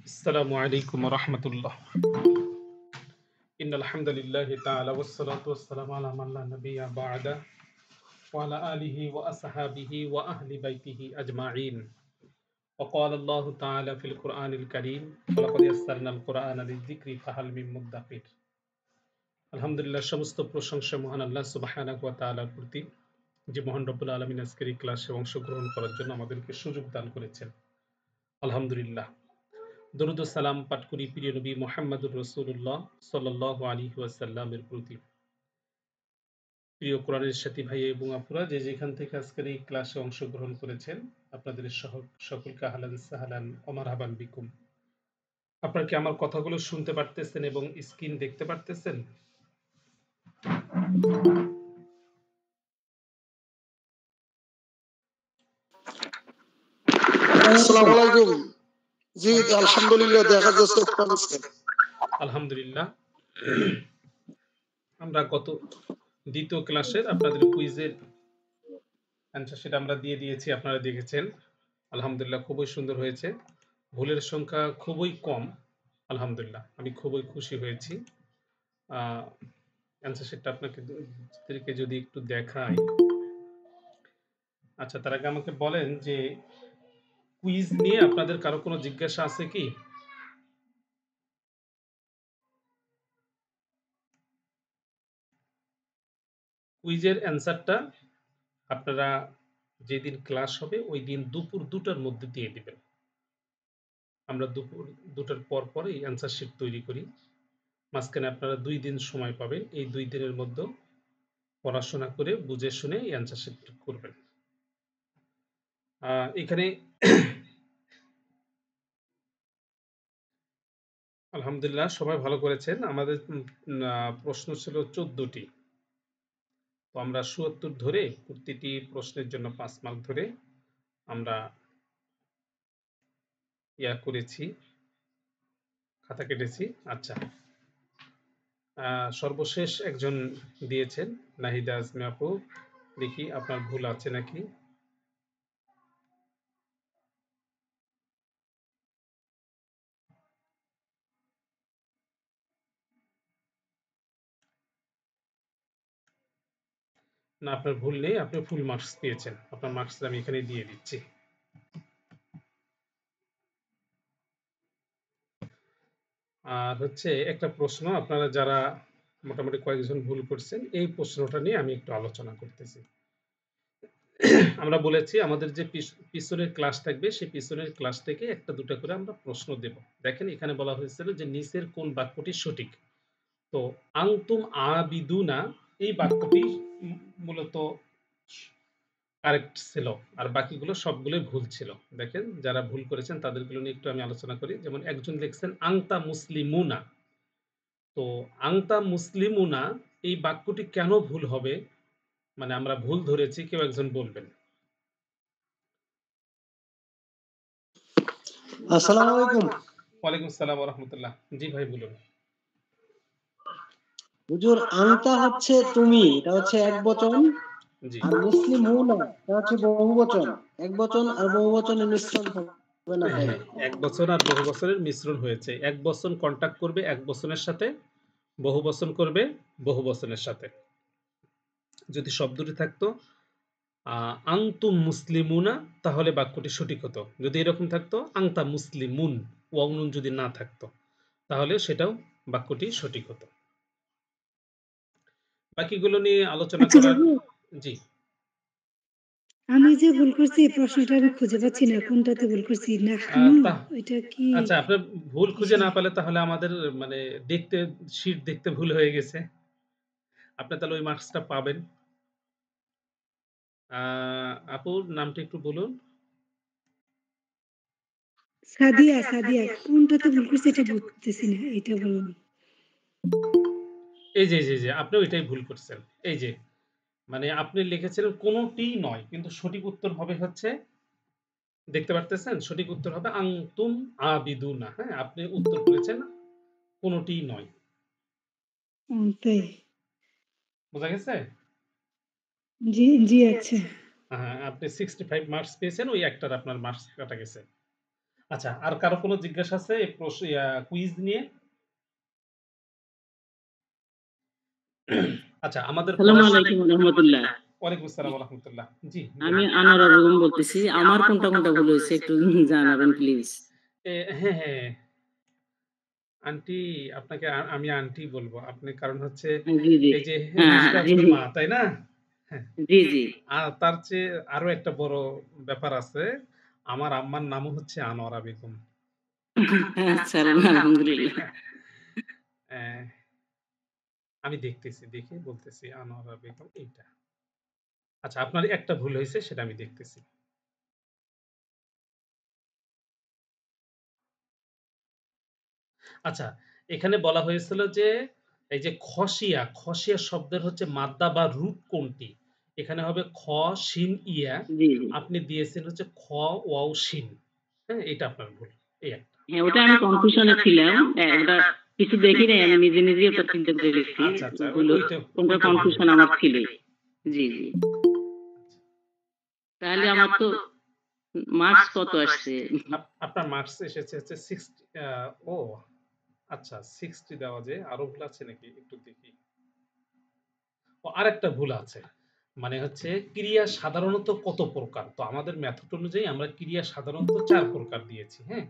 السلام عليكم ورحمة الله. إن الحمد لله تعالى والصلاة والسلام على من لا نبي بعده وعلى آله وأصحابه وأهل بيته أجمعين. وقال الله تعالى في القرآن الكريم ولقد يسرنا القرآن للذكر فهل من مدكر. আলহামদুলিল্লাহ, সমস্ত প্রশংসা মহান আল্লাহ সুবহানাহু ওয়া তাআলার প্রতি, যে মহান রব্বুল আলামিন আজকের এই ক্লাসে অংশগ্রহণ করার জন্য আমাদেরকে সুযোগ দান করেছেন। আলহামদুলিল্লাহ। দরুদ ও সালাম পাঠ করি প্রিয় নবী মুহাম্মদুর রাসূলুল্লাহ সাল্লাল্লাহু আলাইহি ওয়াসাল্লামের প্রতি। প্রিয় কোরআনের সাথী ভাই এবং আপুরা, যে যেখান থেকে আজকের এই ক্লাসে অংশগ্রহণ করেছেন, আপনাদের সকলকে আহলান সাহলান ওয়া মারহাবান বিকুম। আপনারা কি আমার কথাগুলো শুনতে পারতেছেন এবং স্ক্রিন দেখতে পারতেছেন? আসসালামু আলাইকুম। জি আলহামদুলিল্লাহ, দেখা যাচ্ছে। আলহামদুলিল্লাহ। আমরা গত দ্বিতীয় ক্লাসের আপনাদের কুইজের অ্যান্সার সেটা আমরা দিয়ে দিয়েছি, আপনারা দেখেছেন। আলহামদুলিল্লাহ, খুবই সুন্দর হয়েছে। ভুলের সংখ্যা খুবই কম। আলহামদুলিল্লাহ, আমি খুবই খুশি হয়েছি। অ্যান্সার শিটটা আপনাদেরকে যদি একটু দেখাই। আচ্ছা, তার আগে আমাকে বলেন যে কুইজ নিয়ে আপনাদের কারো কোনো জিজ্ঞাসা আছে কি? কুইজের অ্যান্সারটা আপনারা যেদিন ক্লাস হবে ওই দিন দুপুর 2টার মধ্যে দিয়ে দিবেন। আমরা দুপুর 2টার পর পর এই অ্যান্সার শিট তৈরি করি। মাঝখানে আপনারা 2 দিন সময় পাবেন। এই 2 দিনের মধ্যে পড়াশোনা করে বুঝে শুনে এই অ্যান্সার শিট করবেন। এখানে আলহামদুলিল্লাহ সবাই ভালো করেছেন। আমাদের প্রশ্ন ছিল 14টি। তো আমরা ৭৪ ধরে প্রতিটি প্রশ্নের জন্য 5 মার্ক ধরে আমরা করেছি, খাতা কেটেছি। আচ্ছা, সর্বশেষ একজন দিয়েছেন নাহিদা আজমি আপু, দেখি আপনার ভুল আছে নাকি। না, আপনার ভুল নেই, আপনি ফুল মার্কস পেয়েছেন। আপনার মার্কস আমি এখানে দিয়ে দিচ্ছি। আর হচ্ছে একটা প্রশ্ন, আপনারা যারা মোটামুটি কয়েকজন ভুল করছেন, এই প্রশ্নটা নিয়ে আমি একটু আলোচনা করতেছি। আমরা বলেছি আমাদের যে পিছনের ক্লাস থাকবে, সেই পিছনের ক্লাস থেকে একটা দুটা করে আমরা প্রশ্ন দেব। দেখেন এখানে বলা হয়েছিল যে নিচের কোন বাক্যটি সঠিক। তো আনতুম আবিদুনা এই বাক্যটি মূলত কারেক্ট ছিল, আর বাকিগুলো সবগুলোই ভুল ছিল। দেখেন যারা ভুল করেছেন তাদেরগুলো নিয়ে একটু আমি আলোচনা করি। যেমন একজন লিখছেন আংতা মুসলিমুনা। তো আংতা মুসলিমুনা এই বাক্যটি কেন ভুল হবে, মানে আমরা ভুল ধরেছি, কেউ একজন বলবেন। আসসালামু আলাইকুম। ওয়ালাইকুম আসসালাম ওয়া রাহমাতুল্লাহ। জি ভাই বলুন। হুজুর, আনতা হচ্ছে তুমি, এটা হচ্ছে একবচন। জি। আর মুসলিমুনা এটা হচ্ছে বহুবচন। একবচন আর বহুবচনের মিশ্রণ হবে না তাই। হ্যাঁ, এক বচন আর বহু বচনের মিশ্রণ হয়েছে। এক বচন কন্টাক্ট করবে এক বচনের সাথে, বহু বচন করবে বহু বচনের সাথে। যদি শব্দটি থাকতো আনতুম মুসলিমুনা, তাহলে বাক্যটি সঠিক হতো। যদি এরকম থাকতো আংতা মুসলিমুন, ওয়াও নুন যদি না থাকতো, তাহলে সেটাও বাক্যটি সঠিক হতো। বাকিগুলো নিয়ে আলোচনা আচ্ছা করার। বাবু, জি। আমি যে ভুল করছি এই প্রশ্নটা আমি খুঁজে পাচ্ছি না, কোনটাতে ভুল করছি। নাহনু এটা কি আচ্ছা, আপনার ভুল খুঁজে কিসে? না পেলে তাহলে আমাদের মানে দেখতে শীট দেখতে ভুল হয়ে গেছে। আপনি তাহলে ওই মার্কসটা পাবেন। আপুর নামটা একটু বলুন। সাদিয়া, সাদিয়া কোনটাতে ভুল করছি এটা বুঝতেছি না, এটা বলুন। এই যে আপনি ওইটাই ভুল করছেন। এই যে মানে আপনি লিখেছিলেন কোনটিই নয়, কিন্তু সঠিক উত্তর হবে হচ্ছে, দেখতে পারতেছেন, সঠিক উত্তর হবে আনতুম আবিদুনা। হ্যাঁ, আপনি উত্তর করেছেন কোনটিই নয়। তাই? বোঝা গেছে? জি জি, আচ্ছা। হ্যাঁ, আপনি 65 মার্কস পেয়েছেন, ওই একটার আপনার মার্কস কাটা গেছে। আচ্ছা, আর কারো কোনো জিজ্ঞাসা আছে এই কুইজ নিয়ে? আচ্ছা, আমাদের আসসালামু আলাইকুম রহমতুল্লাহ। ওয়ালাইকুম আসসালাম ওয়া রাহমাতুল্লাহ। জি, আমি আনোয়ারা বেগম বলতেছি। আমার কোনটা কোনটা ভুল হয়েছে একটু জানাবেন প্লিজ। হ্যাঁ, হ্যাঁ। আন্টি আপনাকে আমি আন্টি বলবো। আপনি কারণ হচ্ছে জি, জি। এই যে হ্যাঁ, রুশকা জি, আপনার জি। মা, তাই না? হ্যাঁ। জি, জি। আর তার চেয়ে আরো একটা বড় ব্যাপার আছে। আমার আম্মার নামও হচ্ছে আনোয়ারা বেগম। আচ্ছা, আলহামদুলিল্লাহ। অ্যা আমি দেখতেছি, দেখে বলতেছি আনোয়ারা বেগম এইটা। আচ্ছা, আপনার একটা ভুল হইছে সেটা আমি দেখতেছি। আচ্ছা, এখানে বলা হয়েছিল যে এই যে খসিয়া শব্দের হচ্ছে মাদ্দা বা রুট কোনটি? এখানে হবে খ, শিন, ইয়া। জি, জি। আপনি দিয়েছেন হচ্ছে খ, ওয়াও, শিন। হ্যাঁ? এটা আপনার ভুল। এই একটা। হ্যাঁ, ওটা আমি কনফিউশনে ছিলাম। ওটা কিছু দেখি নাই, আমি নিজে নিজেই ওটা চিন্তা করে লিখছি। আচ্ছা, আচ্ছা। ভুল ওইটা কোনটা ওইটা ভুল কনফিউশন হয়েছে। আমার ছিলই। জি, জি। তাহলে আমার তো মার্কস কত আসছে? আপনার মার্কস এসেছে হচ্ছে 60 ও আচ্ছা 60 দেওয়া যায়। আরো ভুল আছে নাকি? একটু দেখি। ও আরেকটা ভুল আছে। মানে হচ্ছে ক্রিয়া সাধারণত কত প্রকার? তো আমাদের মেথড অনুযায়ী আমরা ক্রিয়া সাধারণত ৪ প্রকার দিয়েছি, হ্যাঁ?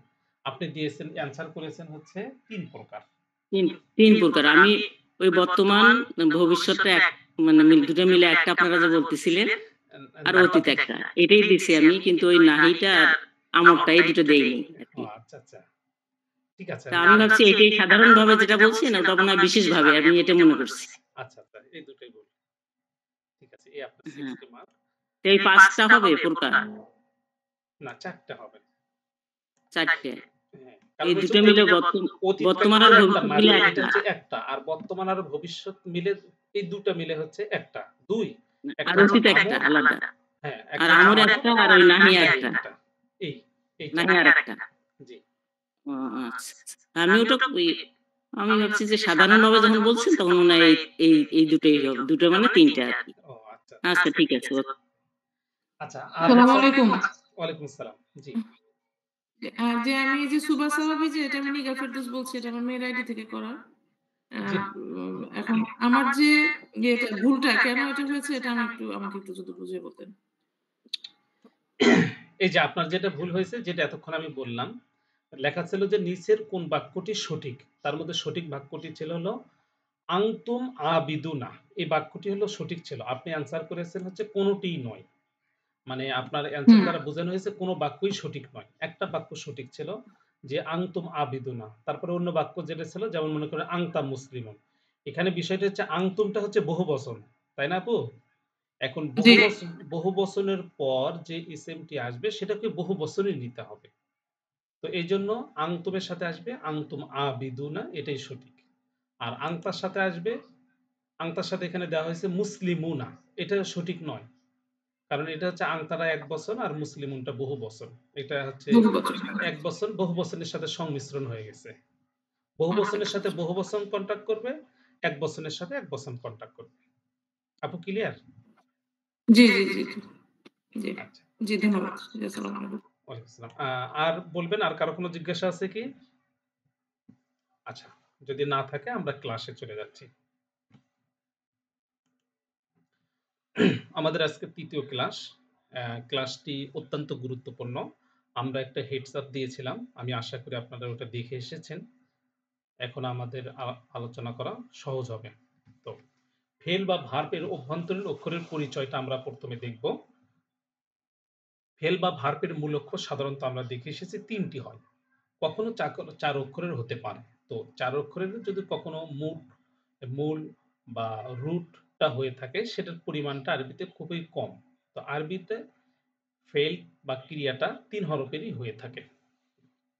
আপনি দিয়েছেন অ্যান্সার করেছেন হচ্ছে ৩ প্রকার। ৩ প্রকার। আমি ওই বর্তমান, ভবিষ্যৎটা এক মানে দুটো মিলে একটা আপনারা যে বলতেছিলেন, আর অতীত একটা। এটাই দিছি আমি, কিন্তু ওই নাহিটা আর আমরটা এই দুটো দেইনি ও আরকি। আচ্ছা, আচ্ছা। ঠিক আছে। তা আমি ভাবছি এটাই সাধারণভাবে যেটা বলছেন ওটা মনে হয় বিশেষভাবে, আমি এটা মনে করছি। আচ্ছা, আচ্ছা। এই দুটোই ভুল। ঠিক আছে। এই আপনার হ্যাঁ। 60 মার্ক। তো এই ৫ টা হবে প্রকার? না ৪ টা হবে। ৪ টে। হ্যাঁ, এই কারণ হচ্ছে দুটো মিলে অতীতটা বর্তমান আর কিন্তু একটা ভবিষ্যৎ না, মিলে এটা একটা। হচ্ছে একটা। আর বর্তমান আর ভবিষ্যৎ মিলে এই ২ টা মিলে হচ্ছে একটা। ২ আর একটা হচ্ছে অতীত একটা আমর, আলাদা। হ্যাঁ, আর একটা হচ্ছে আমর আমর একটা আর ওই নাহি নাহি একটা। একটা। এই এই নাহি ৪ টা। আরেকটা। জি। ও আচ্ছা, আচ্ছা। আমি ওটা আমি ভাবছি যে সাধারণভাবে যখন বলছেন তখন মনে হয় এই দুটোই হবে। দুটো মানে ৩ টা আরকি। ও আচ্ছা। আচ্ছা ঠিক আছে। আচ্ছা, আর আসসালামু আলাইকুম। ওয়ালাইকুম আসসালাম। জি। যে আমি এই যে সুবা সাহাবী, যে এটা আমি নিগার ফেরদৌস বলছি, এটা আমার মেয়ের আইডি থেকে করা। জি। এখন আমার যে ইয়েটা ভুলটা কেন এটা হয়েছে এটা আমাকে একটু যদি বুঝিয়ে বলতেন। এই যে আপনার যেটা ভুল হয়েছে, যেটা এতক্ষণ আমি বললাম, লেখা ছিল যে নিচের কোন বাক্যটি সঠিক? তার মধ্যে সঠিক বাক্যটি ছিল হলো আনতুম আবিদুনা। এই বাক্যটি হলো সঠিক ছিল। আপনি অ্যান্সার করেছেন হচ্ছে কোনটিই নয়। মানে আপনার অ্যান্সার হুম। দ্বারা বোঝানো হয়েছে কোন বাক্যই সঠিক নয়। একটা বাক্য সঠিক ছিল যে আনতুম আবিদুনা। তারপরে অন্য বাক্য যেটা ছিল যেমন মনে করেন আনতা মুসলিমুন। এখানে বিষয়টা হচ্ছে আনতুমটা হচ্ছে বহুবচন। তাই না আপু? এখন জি। বহুবচনের পর যে ইসিমটি আসবে সেটাকে বহুবচনই নিতে হবে। তো এইজন্য আনতুমের সাথে আসবে আনতুম আবিদুনা, এটাই সঠিক। আর আনতার সাথে আসবে, আনতার সাথে এখানে দেওয়া হয়েছে মুসলিমুনা। এটা সঠিক নয়। কারণ এটা হচ্ছে আনতারা ১ বচন আর মুসলিমুনটা বহু বচন। এটা হচ্ছে বহুবচন। ১ বচন বহু বচনের সাথে সংমিশ্রণ হয়ে গেছে। বহু আচ্ছা, বচনের আচ্ছা। সাথে বহু বচন কন্টাক্ট করবে, ১ বচনের সাথে ১ বচন কন্টাক্ট করবে। আপু ক্লিয়ার? জি, জি, জি, জি। জি। আচ্ছা। জি, ধন্যবাদ। জি, আসসালামু আলাইকুম। ওয়ালাইকুম আসসালাম। আর বলবেন আর কারো কোনো জিজ্ঞাসা আছে কি? আচ্ছা, যদি না থাকে আমরা ক্লাসে চলে যাচ্ছি। আমাদের আজকে ৩য় ক্লাস। ক্লাসটি অত্যন্ত গুরুত্বপূর্ণ। আমরা একটা হেডস আপ দিয়েছিলাম। আমি আশা করি আপনারা ওটা দেখে এসেছেন। এখন আমাদের আলোচনা করা সহজ হবে। তো ফেল বা ভার্ব এর অভ্যন্তরীণ অক্ষরের পরিচয়টা আমরা ১ম এ দেখব। ফেল বা ভার্ব এর মূল অক্ষর সাধারণত আমরা দেখে এসেছি ৩ টি হয়। কখনো ৪ অক্ষরের হতে পারে। তো ৪ অক্ষরের যদি কখনো মূল বা রুটটা হয়ে থাকে সেটার পরিমাণটা আরবিতে খুবই কম। তো আরবিতে ফেল বা ক্রিয়াটা ৩ হরফেরই হয়ে থাকে।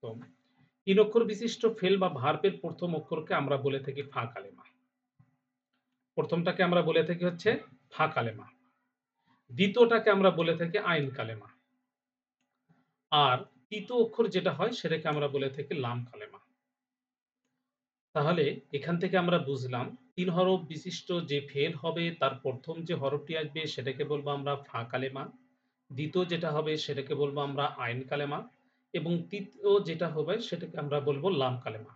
তো ৩ অক্ষর বিশিষ্ট ফেল বা ভার্বের ১ম অক্ষরকে আমরা বলে থাকি ফা কালেমা। প্রথমটাকে আমরা বলে থাকি হচ্ছে ফা কালেমা। দ্বিতীয়টাকে আমরা বলে থাকি আইন কালেমা। আর তৃতীয় অক্ষর যেটা হয় সেটাকে আমরা বলে থাকি লাম কালেমা। তাহলে এখান থেকে আমরা বুঝলাম ৩ হরফ বিশিষ্ট যে ফেল হবে তার প্রথম যে হরফটি আসবে সেটাকে বলবো আমরা ফা কালেমা। দ্বিতীয় যেটা হবে সেটাকে বলবো আমরা আইন কালেমা এবং তৃতীয় যেটা হবে সেটাকে আমরা বলবো লাম কালেমা।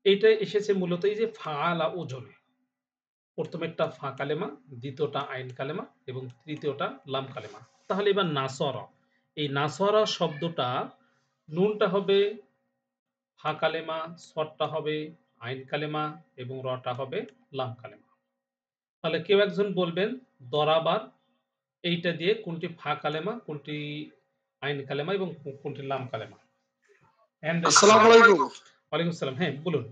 এইটা এসেছে মূলত এই যে ফাআলা ওজনে। প্রথমেরটা ফা কালেমা, দ্বিতীয়টা আইন কালেমা এবং তৃতীয়টা লাম কালেমা। তাহলে এবার নাসরা, এই নাসরা শব্দটা নুনটা হবে ফা কালেমা, সরটা হবে আইন কালেমা এবং রটা হবে লাম কালেমা। তাহলে কেউ একজন বলবেন দরাবার এইটা দিয়ে কোনটি ফা কালেমা, কোনটি আইন কালেমা এবং কোনটি লাম কালেমা? আসসালামু আলাইকুম। ওয়ালাইকুম আসসালাম। হ্যাঁ বলুন।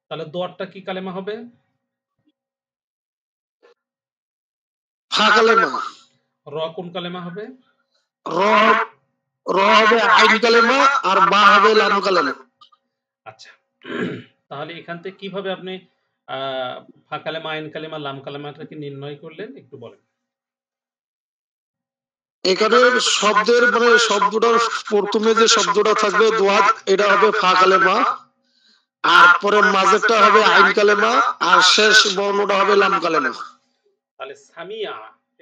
তাহলে দোয়ারটা কি কালেমা হবে? ফা কালেমা। র কোন কালেমা হবে? র র হবে আইন কালেমা আর বা হবে লাম কালেমা। আচ্ছা, তাহলে এখান থেকে কিভাবে আপনি ফা কালেমা, আইন কালেমা, লাম কালেমাটাকে নির্ণয় করলেন একটু বলেন। এখানে শব্দের মানে শব্দটার প্রথমে যে শব্দটা থাকবে দোয়াত, এটা হবে ফা কালেমা, আর পরে মাঝেরটা হবে আইন কালেমা, আর শেষ বর্ণটা হবে লাম কালেমা। তাহলে সামিয়া,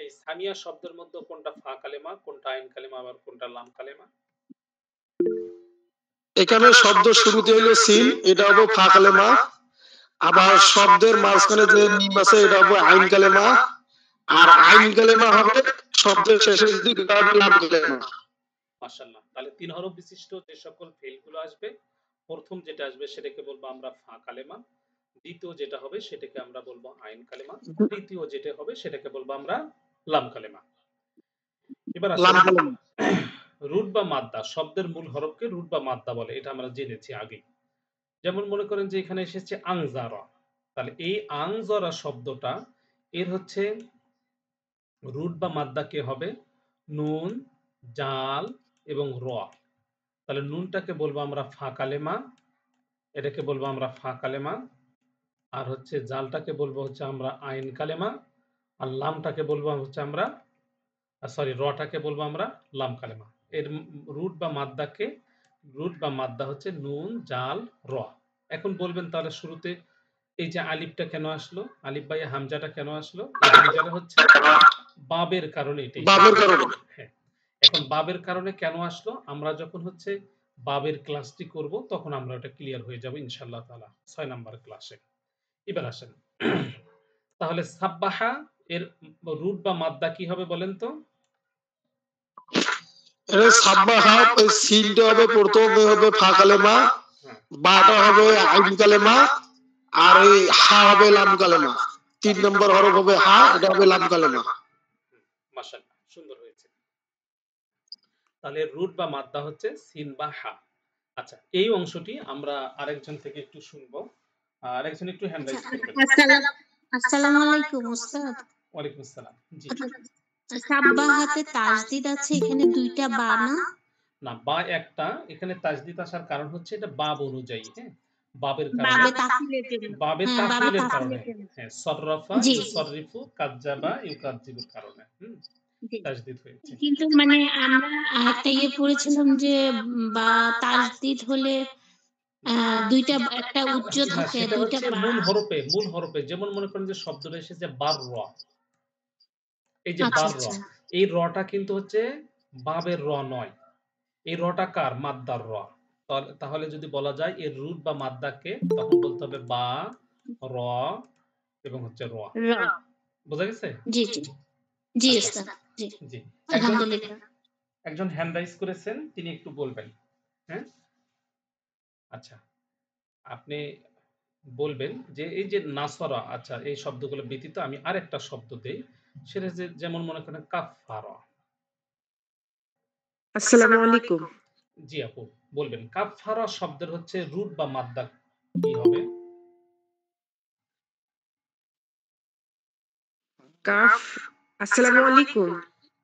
এই সামিয়া শব্দের মধ্যে কোনটা ফা কালেমা, কোনটা আইন কালেমা, আবার কোনটা লাম কালেমা? এখানে শব্দ শুরুতে হইলো সিন, এটা হবে ফা কালেমা, আবার শব্দের মাঝখানে যে মিম আছে এটা হবে আইন কালেমা, আর আইন কালেমা হবে শব্দের শেষের দিকে, এটা হবে লাম কালেমা। মাশাআল্লাহ। তাহলে ৩ হরফ বিশিষ্ট যে সকল ফেলগুলো আসবে, প্রথম যেটা আসবে সেটাকে বলবো আমরা ফা কালেমা, দ্বিতীয় যেটা হবে সেটাকে আমরা বলবো আইন কালেমা, তৃতীয় যেটা হবে সেটাকে বলবো আমরা লাম কালেমা। এবার লাম আসলে কালেমা। রুট বা মাদ্দা, শব্দের মূল হরফকে রুট বা মাদ্দা বলে, এটা আমরা জেনেছি আগে। যেমন মনে করেন যে এখানে এসেছে আংজারা, তাহলে এই আংজরা শব্দটা এর হচ্ছে রুট বা মাদ্দা কে হবে নুন, জাল এবং র। তাহলে নুনটাকে বলবো আমরা ফা কালেমা, এটাকে বলবো আমরা ফা কালেমা, আর হচ্ছে জালটাকে বলবো হচ্ছে আমরা আইন কালেমা, আর লামটাকে বলবো হচ্ছে আমরা সরি রটাকে বলবো আমরা লাম কালেমা। এর রুট বা মাদ্দাকে, রুট বা মাদ্দা হচ্ছে নুন, জাল, র। এখন বলবেন তাহলে শুরুতে এই যে আলিফটা কেন আসলো, আলিফ বা হামজাটা কেন আসলো? এই হামজাটা হচ্ছে বাবের কারণে এটাই। বাবের কারণে। হ্যাঁ, এখন বাবের কারণে কেন আসলো আমরা যখন হচ্ছে বাবের ক্লাসটি করব তখন আমরা ওটা ক্লিয়ার হয়ে যাব ইনশাআল্লাহ তাআলা 6 নাম্বার ক্লাসে। এবার আসেন, তাহলে সাব্বাহা এর রুট বা মাদ্দা কি হবে বলেন তো? এটা সাব্বাহা, এই সিনটা হবে প্রথমে হবে ফা কালেমা, বাটা হবে আইন কালেমা, আর এই হা হবে লাম কালেমা। 3 নম্বর হরফ হবে হা, এটা হবে লাম কালেমা। মাশাআল্লাহ, সুন্দর হয়েছে। তাহলে রুট বা মাদ্দা হচ্ছে সিন বা হা। আচ্ছা, এই অংশটি আমরা আরেকজন থেকে একটু শুনবো। আরেকজন একটু হ্যান্ড রাইজ করবেন। আসসালামু আলাইকুম উস্তাদ। ওয়ালাইকুম আসসালাম। জি। সাব্বাহাতে তাসদিদ আছে, এখানে দুইটা বা না? না, বা একটা, এখানে তাজদিদ আসার কারণ হচ্ছে এটা বাব অনুযায়ী, হ্যাঁ? বাবের বাবে কারণে, তাফসীলের জন্য। বাবের হ্যাঁ, বাবে তাফসীলের কারণে, তাফসীলের জন্য। হ্যাঁ, সররাফা, জি। ইউসাররিফু, কাজ্জাবা, ইউকাজ্জিবুর কারণে, জি। তাজদিদ হয়েছে। কিন্তু মানে আমরা একটা পড়েছিলাম যে বা তাসদিদ হলে দুইটা একটা উচ্চ না, থাকে, সেটা দুইটা হচ্ছে বা। মূল হরফে যেমন মনে করেন যে শব্দটা এসেছে বার র, এই যে আচ্ছা বার র, আচ্ছা। এই রটা কিন্তু হচ্ছে বাবের র নয়। এই রটা কার? মাদ্দার র। তাহলে যদি বলা যায় এর রুট বা মাদ্দাকে, তখন বলতে হবে বা, র এবং হচ্ছে র। র। বোঝা গেছে? জি জি জি আচ্ছা, উস্তাদ। জি জি। আলহামদুলিল্লাহ। একজন হ্যান্ড রাইজ করেছেন, তিনি একটু বলবেন। হ্যাঁ, আচ্ছা, আপনি বলবেন যে এই যে নাসরা, আচ্ছা এই শব্দগুলো ব্যতীত আমি আরেকটা শব্দ দেই, সেটা যেমন মনে করেন কাফফারা। আসসালামু আলাইকুম। জি আপু, বলবেন কাফফারা শব্দের হচ্ছে রুট বা মাদ্দা কি হবে? কাফ। আসসালামু আলাইকুম।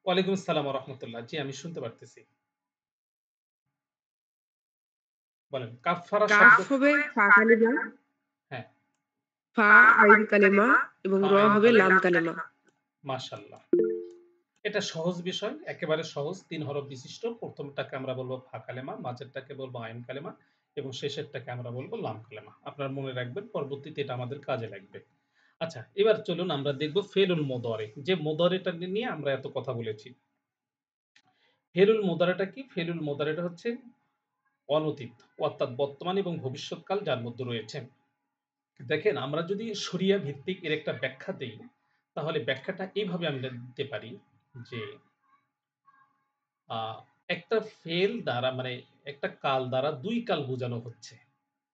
ওয়ালাইকুম আসসালাম ওয়া রাহমাতুল্লাহ। জি, আমি শুনতে পারতেছি। বলেন কাফফারা কাফ শব্দ। হবে ফা কালেমা, হ্যাঁ, ফা আইন কালেমা এবং ফা র আইন হবে কালেমা। লাম কালেমা। মাশাআল্লাহ। এটা সহজ বিষয়, একেবারে সহজ। ৩ হরফ বিশিষ্ট। প্রথমটাকে আমরা বলবো ফা কালেমা, মাঝেরটাকে বলবো আইন কালেমা এবং শেষেরটাকে আমরা বলবো লাম কালেমা। আপনারা মনে রাখবেন, পরবর্তীতে এটা আমাদের কাজে লাগবে। আচ্ছা, এবার চলুন আমরা দেখব ফেলুল মুদারি, যে মুদারিটা নিয়ে আমরা এত কথা বলেছি। ফেলুল মুদারিটা কি? ফেলুল মুদারিটা হচ্ছে অনতীত, অর্থাৎ বর্তমান এবং ভবিষ্যৎকাল যার মধ্যে রয়েছে। দেখেন, আমরা যদি শরিয়া ভিত্তিক এর একটা ব্যাখ্যা দেই, তাহলে ব্যাখ্যাটা এইভাবে আমরা দিতে পারি যে একটা ফেল দ্বারা মানে একটা কাল দ্বারা দুই কাল বোঝানো হচ্ছে।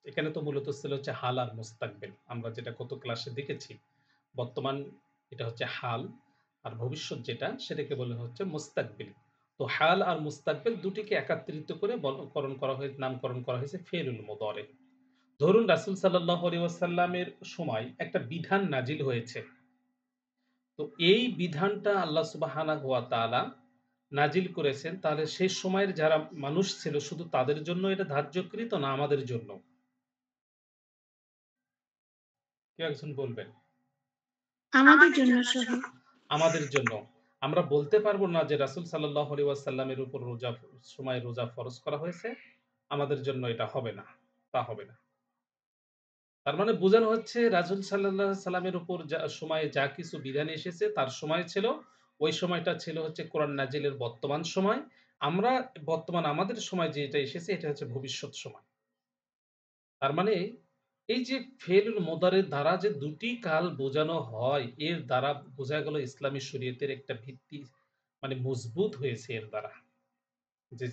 এখানে তো মূলত ছিল হচ্ছে হাল আর মুস্তাকবিল, আমরা যেটা গত ক্লাসে দেখেছি। বর্তমান এটা হচ্ছে হাল, আর ভবিষ্যৎ যেটা সেটাকে বলা হচ্ছে মুস্তাকবিল। তো হাল আর মুস্তাকবিল দুটিকে একত্রিত করে নামকরণ করা হয়েছে ফেলুল মুদারে। ধরুন রাসূল সাল্লাল্লাহু আলাইহি ওয়াসাল্লামের সময় একটা বিধান নাজিল হয়েছে। তো এই বিধানটা আল্লাহ সুবহানাহু ওয়া তাআলা নাজিল করেছেন, তাহলে সেই সময়ের যারা মানুষ ছিল শুধু তাদের জন্য এটা ধার্যকৃত না আমাদের জন্য? কেউ একজন বলবেন। আমাদের জন্য সহ। আমাদের জন্য। আমরা বলতে পারবো না যে রাসূল সাল্লাল্লাহু আলাইহি ওয়াসাল্লামের উপর রোজা ফরজ করা হয়েছে, আমাদের জন্য এটা হবে না, তা হবে না। তার মানে বোঝানো হচ্ছে রাসূল সাল্লাল্লাহু আলাইহি সাল্লামের উপর সময়ে যা কিছু বিধান এসেছে তার সময় ছিল, ওই সময়টা ছিল হচ্ছে কোরআন নাজিলের বর্তমান সময়। আমরা বর্তমান আমাদের সময় যেটা এসেছে এটা হচ্ছে ভবিষ্যৎ সময়। তার মানে এই যে ফেলুল মুদারের দ্বারা যে দুটি কাল বোঝানো হয়, এর দ্বারা বোঝা গেল ইসলামী শরীয়তের একটা ভিত্তি মানে মজবুত হয়েছে এর দ্বারা। যে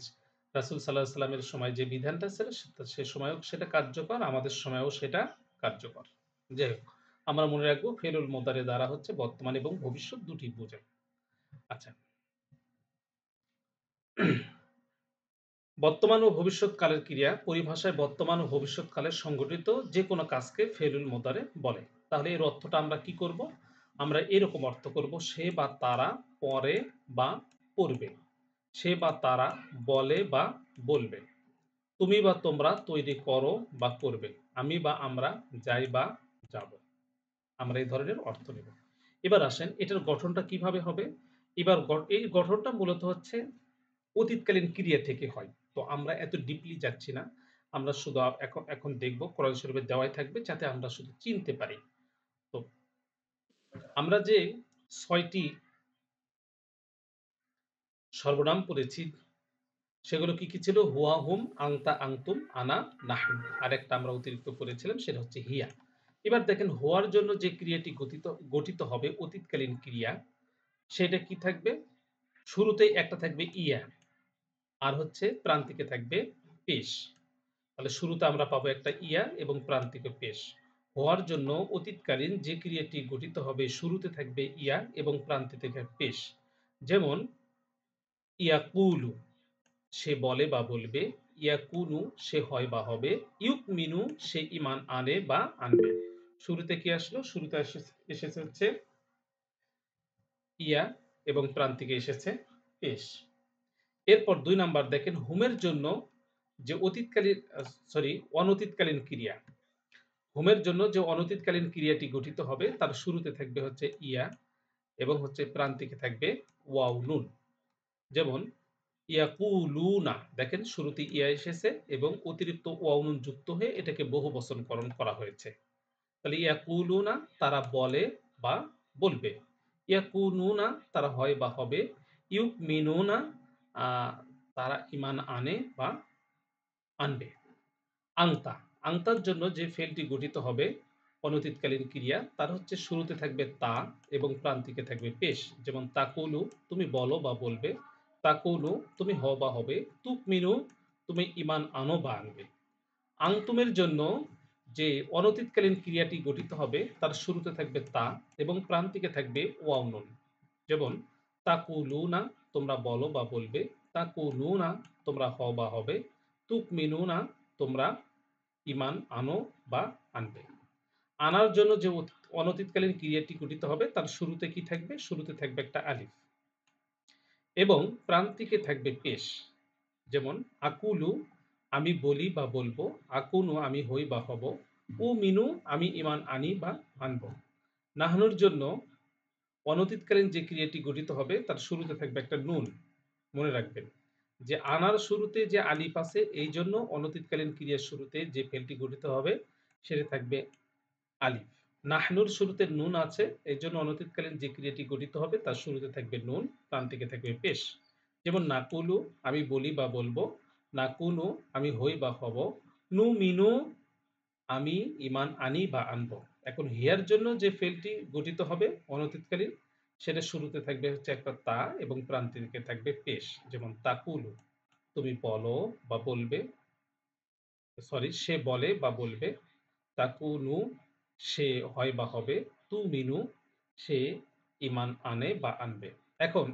রাসূল সাল্লাল্লাহু আলাইহি সাল্লামের সময় যে বিধানটা ছিল সে সময়ও সেটা কার্যকর, আমাদের সময়েও সেটা কার্যকর। যাই হোক, আমরা মনে রাখবো ফেলুল মুদারের দ্বারা হচ্ছে বর্তমান এবং ভবিষ্যৎ দুটি বোঝায়। আচ্ছা, বর্তমান ও ভবিষ্যৎ কালের ক্রিয়া পরিভাষায় বর্তমান ও ভবিষ্যৎ কালের সংঘটিত যে কোনো কাজকে ফেলুল মুদারে বলে। তাহলে এর অর্থটা আমরা কি করব? আমরা এরকম অর্থ করব, সে বা তারা পরে বা পড়বে, সে বা তারা বলে বা বলবে, তুমি বা তোমরা তৈরি করো বা করবে, আমি বা আমরা যাই বা যাব। আমরা এই ধরনের অর্থ নেব। এবার আসেন এটার গঠনটা কিভাবে হবে। এবার এই গঠনটা মূলত হচ্ছে অতীতকালীন ক্রিয়া থেকে হয়। তো আমরা এত ডিপলি যাচ্ছি না, আমরা শুধু এখন দেখব কোরআন শরীফে দেওয়াই থাকবে যাতে আমরা শুধু চিনতে পারি। তো আমরা যে ৬টি সর্বনাম পড়েছি সেগুলো কি কি ছিল? হুয়া, হুম, আংতা, আংতুম, আনা, নাহনু। আরেকটা আমরা অতিরিক্ত পড়েছিলাম সেটা হচ্ছে হিয়া। এবার দেখেন হওয়ার জন্য যে ক্রিয়াটি গঠিত হবে অতীতকালীন ক্রিয়া, সেটা কি থাকবে? শুরুতেই একটা থাকবে ইয়া, আর হচ্ছে প্রান্তিকে থাকবে পেশ। তাহলে শুরুতে আমরা পাবো একটা ইয়া এবং প্রান্তিকে পেশ। হওয়ার জন্য অতীতকালীন যে ক্রিয়াটি গঠিত হবে শুরুতে থাকবে ইয়া এবং প্রান্তে থেকে পেশ। যেমন ইয়াকুলু, সে বলে বা বলবে, ইয়াকুনু, সে হয় বা হবে, ইউকমিনু, সে ঈমান আনে বা আনবে। শুরুতে কি আসলো? শুরুতে এসেছে হচ্ছে ইয়া এবং প্রান্তিকে এসেছে পেশ। এরপর ২ নাম্বার দেখেন হুমের জন্য যে অনতীতকালীন ক্রিয়া। হুমের জন্য যে অনতীতকালীন ক্রিয়াটি গঠিত হবে তার শুরুতে থাকবে হচ্ছে ইয়া এবং হচ্ছে প্রান্তিকে থাকবে ওয়াও নুন। যেমন ইয়াকুলুনা, দেখেন শুরুতে ইয়া এসেছে এবং অতিরিক্ত ওয়াও নুন যুক্ত হয়ে এটাকে বহু বচনকরণ করা হয়েছে। তাহলে ইয়াকুলুনা, তারা বলে বা বলবে, ইয়াকুনুনা, তারা হয় বা হবে, ইউকমিনুনা, তারা ঈমান আনে বা আনবে। আংতা, আংতার জন্য যে ফেলটি গঠিত হবে অনতীতকালীন ক্রিয়া, তার হচ্ছে শুরুতে থাকবে তা এবং প্রান্তিকে থাকবে পেশ। যেমন তাকুলু, তুমি বলো বা বলবে, তাকুলু, তুমি হও বা হবে, তুকমিনু, তুমি ঈমান আনো বা আনবে। আংতুমের জন্য যে অনতীতকালীন ক্রিয়াটি গঠিত হবে তার শুরুতে থাকবে তা এবং প্রান্তিকে থাকবে ওয়াও নুন। যেমন তাকুলুনা, তোমরা বলো বা বলবে, তাকুনুনা, তোমরা হও বা হবে, তুকমিনুনা, তোমরা ঈমান আনো বা আনবে। আনার জন্য যে অনতীতকালীন ক্রিয়াটি গঠিত হবে তার শুরুতে কি থাকবে? শুরুতে থাকবে একটা আলিফ এবং প্রান্তিকে থাকবে পেশ। যেমন আকুলু, আমি বলি বা বলবো, আকুনু, আমি হই বা হব, উমিনু, আমি ঈমান আনি বা আনব। নাহনুর জন্য অনতীতকালীন যে ক্রিয়াটি গঠিত হবে তার শুরুতে থাকবে একটা নুন। মনে রাখবেন যে আনার শুরুতে যে আলিফ আছে এই জন্য অনতীতকালীন ক্রিয়ার শুরুতে যে ফেলটি গঠিত হবে সেটা থাকবে আলিফ। নাহনুর শুরুতে নুন আছে এই জন্য অনতীতকালীন যে ক্রিয়াটি গঠিত হবে তার শুরুতে থাকবে নুন, প্রান্তিকে থাকবে পেশ। যেমন নাকুলু, আমি বলি বা বলবো, নাকুনু আমি হই বা হব, নু মিনু আমি ইমান আনি বা আনবো। এখন হিয়ার জন্য যে ফেলটি গঠিত হবে অনতীতকালীন, সেটা শুরুতে থাকবে হচ্ছে একটা তা এবং প্রান্তিকে থাকবে পেশ। যেমন তাকুলু তুমি বলো বা বলবে, সরি সে বলে বা বলবে, তাকুনু সে হয় বা হবে, তুমিনু সে ইমান আনে বা আনবে। এখন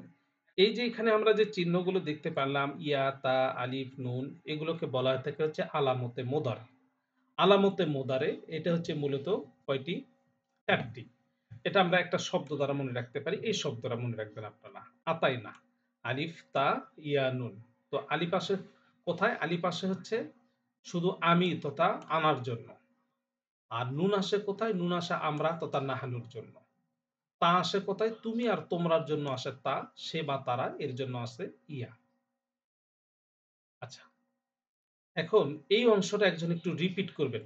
এই যে এখানে আমরা যে চিহ্নগুলো দেখতে পারলাম ইয়া, তা, আলিফ, নুন, এগুলোকে বলা হয়ে থাকে হচ্ছে আলামতে মোদার। আলামতে মোদারে এটা হচ্ছে মূলত কয়টি? 4টি। এটা আমরা একটা শব্দ দ্বারা মনে রাখতে পারি। এই শব্দটা মনে রাখবেন আপনারা, আতাই না, আলিফ, তা, ইয়া, নুন। তো আলিফ আসে কোথায়? আলিফ আসে হচ্ছে শুধু আমি তথা আনার জন্য। আর নুন আসে কোথায়? নুন আসে আমরা তথা নাহানুর জন্য। তা আসে কোথায়? তুমি আর তোমরার জন্য আসে তা, সে বা তারা এর জন্য আসে ইয়া। আচ্ছা, এখন এই অংশটা একজন একটু রিপিট করবেন।